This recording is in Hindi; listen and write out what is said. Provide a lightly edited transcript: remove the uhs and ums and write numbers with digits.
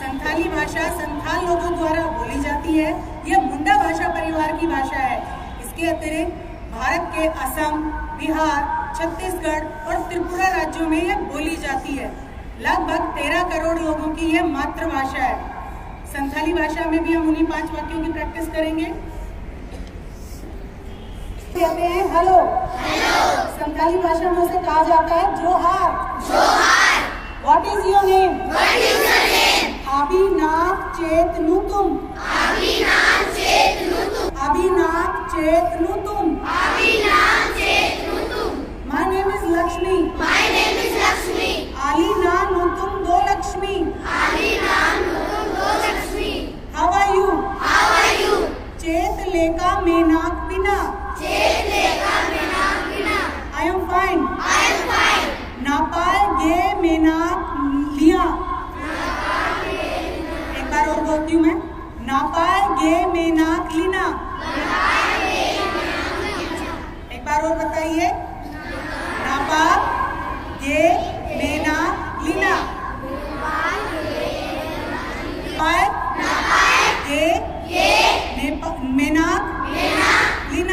संथाली भाषा संथाल लोगों द्वारा बोली जाती है। यह मुंडा भाषा परिवार की भाषा है। इसके अतिरिक्त भारत के असम, बिहार, छत्तीसगढ़ और त्रिपुरा राज्यों में यह बोली जाती है। लगभग 13 करोड़ लोगों की यह मातृभाषा है। संथाली भाषा में भी हम उन्हीं 5 वाक्यों की प्रैक्टिस करेंगे। कहते हैं हेलो। संथाली भाषा में उसे कहा जाता है जोहार। What is your name? अभिनाभ चेतनुतुम। My name is Lakshmi. आलीना नुतुम दो लक्ष्मी। How are you? चेत लेका मेनाक बिना। I am fine. नापाल गे मेनाक लिया। एक बार और बोलती हूँ मैं। नापाल गे मेनाक लीना। एक बार और बताइए। नापाल गे मेनाक लीना। गे मेनाक लीना।